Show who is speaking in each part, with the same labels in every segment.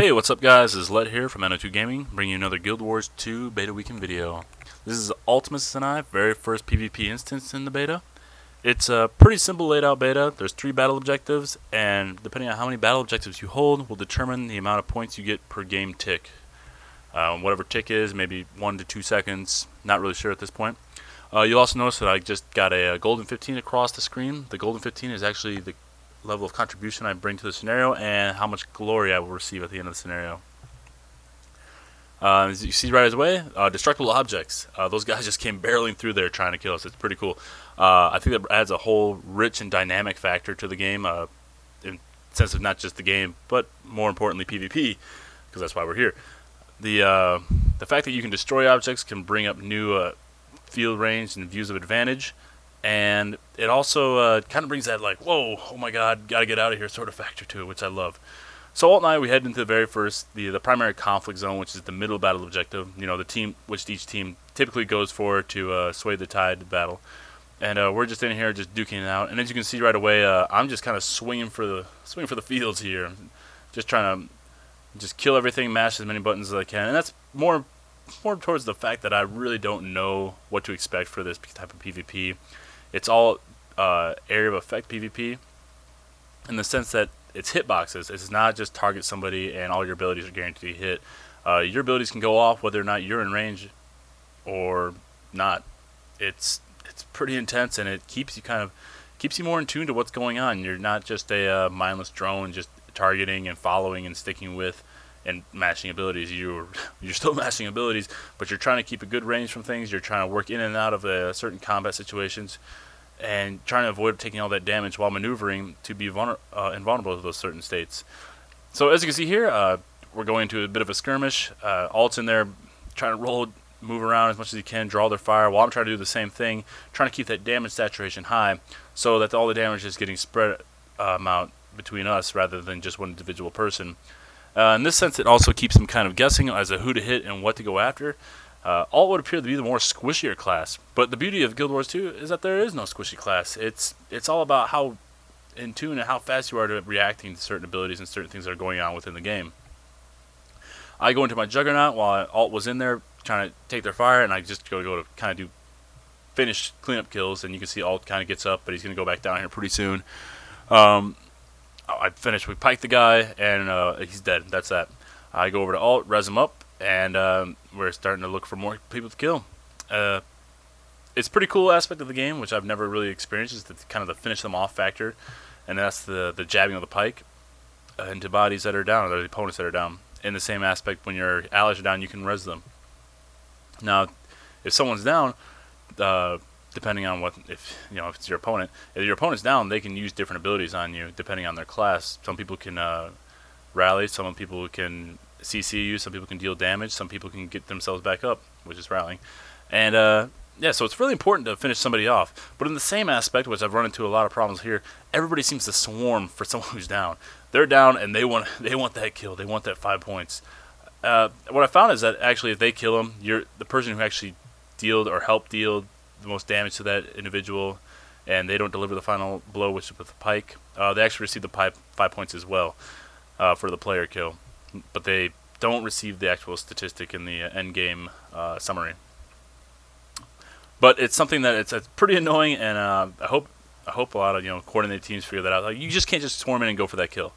Speaker 1: Hey, what's up guys? This is Let here from NO2 Gaming, bringing you another Guild Wars 2 beta weekend video. This is Ultimus and I, very first PvP instance in the beta. It's a pretty simple laid out beta. There's 3 battle objectives, and depending on how many battle objectives you hold will determine the amount of points you get per game tick. Whatever tick is, maybe 1 to 2 seconds, not really sure at this point. You'll also notice that I just got a golden 15 across the screen. The golden 15 is actually the level of contribution I bring to the scenario and how much glory I will receive at the end of the scenario. As you see right away, destructible objects. Those guys just came barreling through there trying to kill us. It's pretty cool. I think that adds a whole rich and dynamic factor to the game, in sense of not just the game, but more importantly PvP, because that's why we're here. The fact that you can destroy objects can bring up new field range and views of advantage. And it also kind of brings that like, whoa, oh my god, gotta get out of here sort of factor to it, which I love. So Alt and I, we head into the very first, the primary conflict zone, which is the middle battle objective. You know, the team, which each team typically goes for to sway the tide of battle. And we're just in here just duking it out. And as you can see right away, I'm just kind of swinging for the fields here, just trying to just kill everything, mash as many buttons as I can. And that's more towards the fact that I really don't know what to expect for this type of PvP. It's all area of effect PvP in the sense that it's hitboxes. It's not just target somebody and all your abilities are guaranteed to hit. Your abilities can go off whether or not you're in range or not. It's pretty intense, and it keeps you more in tune to what's going on. You're not just a mindless drone just targeting and following and sticking with and mashing abilities. You're still mashing abilities, but you're trying to keep a good range from things. You're trying to work in and out of certain combat situations, and trying to avoid taking all that damage while maneuvering to be invulnerable to those certain states. So as you can see here, we're going into a bit of a skirmish. Alt's in there trying to roll, move around as much as he can, draw their fire, while I'm trying to do the same thing, trying to keep that damage saturation high so that all the damage is getting spread out between us rather than just one individual person. In this sense, it also keeps them kind of guessing as to who to hit and what to go after. Alt would appear to be the more squishier class, but the beauty of Guild Wars 2 is that there is no squishy class. It's all about how in tune and how fast you are to reacting to certain abilities and certain things that are going on within the game. I go into my Juggernaut while Alt was in there trying to take their fire, and I just go to kind of do finish cleanup kills, and you can see Alt kind of gets up, but he's going to go back down here pretty soon. I finish, we pike the guy, and he's dead. That's that. I go over to Alt, res him up, and we're starting to look for more people to kill. It's a pretty cool aspect of the game, which I've never really experienced, is kind of the finish them off factor, and that's the jabbing of the pike into bodies that are down, or the opponents that are down. In the same aspect, when your allies are down, you can res them. Now, if someone's down, depending on if it's your opponent, if your opponent's down, they can use different abilities on you depending on their class. Some people can rally, some people can CC you, some people can deal damage, some people can get themselves back up, which is rallying. And yeah, so it's really important to finish somebody off. But in the same aspect, which I've run into a lot of problems here, everybody seems to swarm for someone who's down. They're down and they want that kill. They want that 5 points. What I found is that actually if they kill them, the person who actually dealt or helped deal the most damage to that individual, and they don't deliver the final blow, which is with the pike, they actually receive the 5 points as well for the player kill, but they don't receive the actual statistic in the end game summary. But it's something that it's pretty annoying, and I hope a lot of coordinated teams figure that out. Like, you just can't just swarm in and go for that kill.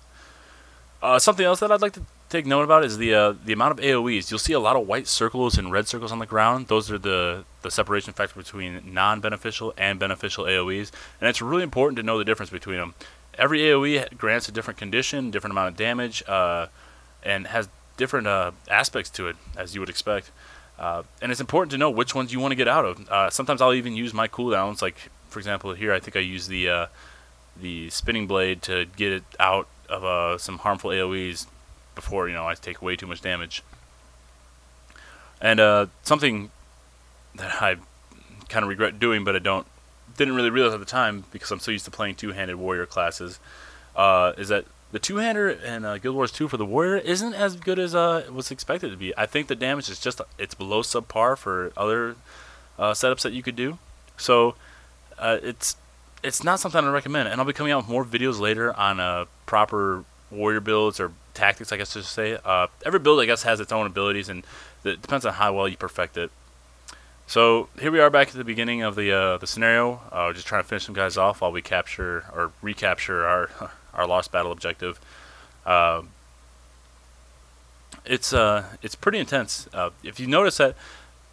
Speaker 1: Something else that I'd like to take note about is the amount of AoEs. You'll see a lot of white circles and red circles on the ground. Those are the separation factor between non-beneficial and beneficial AoEs, and it's really important to know the difference between them. Every AoE grants a different condition, different amount of damage, and has different aspects to it, as you would expect. And it's important to know which ones you want to get out of. Sometimes I'll even use my cooldowns. Like, for example, here I think I use the spinning blade to get it out of some harmful AoEs before I take way too much damage. And something that I kind of regret doing, but didn't really realize at the time because I'm so used to playing two-handed warrior classes, is that the two-hander in Guild Wars 2 for the warrior isn't as good as was expected to be. I think the damage is it's below subpar for other setups that you could do. So it's not something I recommend, and I'll be coming out with more videos later on proper warrior builds or tactics, I guess to say. Every build, I guess, has its own abilities, and it depends on how well you perfect it. So here we are back at the beginning of the scenario. We're just trying to finish some guys off while we capture or recapture our lost battle objective. It's pretty intense. If you notice that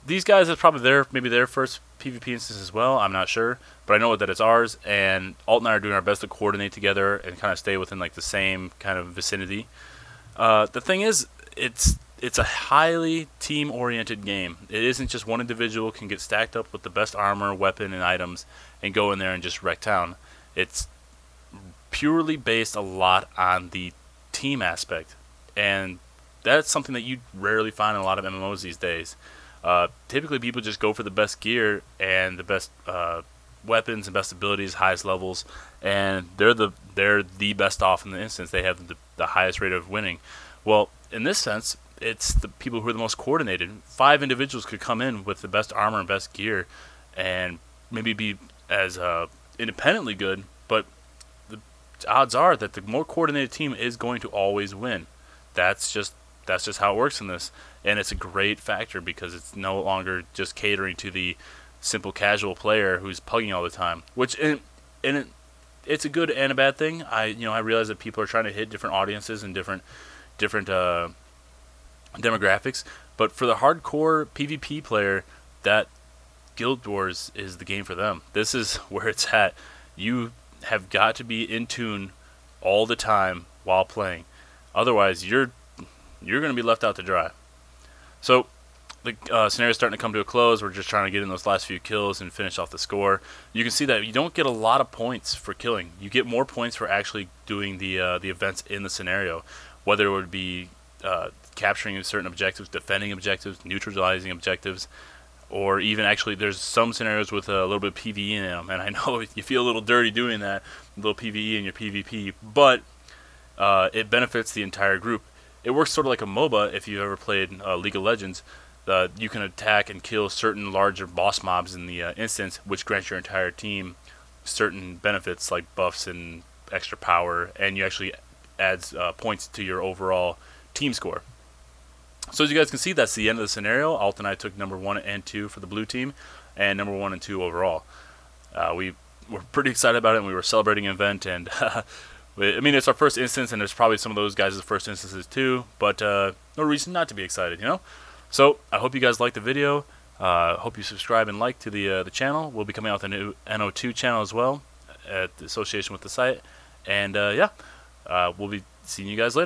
Speaker 1: these guys is probably maybe their first PvP instance as well. I'm not sure, but I know that it's ours. And Alt and I are doing our best to coordinate together and kind of stay within like the same kind of vicinity. The thing is, it's a highly team-oriented game. It isn't just one individual can get stacked up with the best armor, weapon, and items and go in there and just wreck town. It's purely based a lot on the team aspect, and that's something that you rarely find in a lot of MMOs these days. Typically, people just go for the best gear and the best weapons and best abilities, highest levels, and they're the best off in the instance. They have the highest rate of winning. Well, in this sense, it's the people who are the most coordinated. 5 individuals could come in with the best armor and best gear, and maybe be as independently good, but the odds are that the more coordinated team is going to always win. That's just how it works in this, and it's a great factor because it's no longer just catering to the simple casual player who's pugging all the time. Which it's a good and a bad thing. I realize that people are trying to hit different audiences and different demographics, but for the hardcore PvP player, that Guild Wars is the game for them. This is where it's at. You have got to be in tune all the time while playing. Otherwise, you're going to be left out to dry. So the scenario is starting to come to a close. We're just trying to get in those last few kills and finish off the score. You can see that you don't get a lot of points for killing. You get more points for actually doing the events in the scenario, whether it would be capturing certain objectives, defending objectives, neutralizing objectives, or even actually there's some scenarios with a little bit of PvE in them. And I know you feel a little dirty doing that, a little PvE in your PvP, but it benefits the entire group. It works sort of like a MOBA. If you've ever played League of Legends, you can attack and kill certain larger boss mobs in the instance, which grants your entire team certain benefits like buffs and extra power, and you actually adds points to your overall team score. So as you guys can see, that's the end of the scenario. Alt and I took number 1 and 2 for the blue team, and number 1 and 2 overall. We were pretty excited about it, and we were celebrating an event, and I mean, it's our first instance, and there's probably some of those guys' first instances too, but no reason not to be excited, you know? So, I hope you guys liked the video. Hope you subscribe and like to the channel. We'll be coming out with a new NO2 channel as well, at the association with the site. And yeah, we'll be seeing you guys later.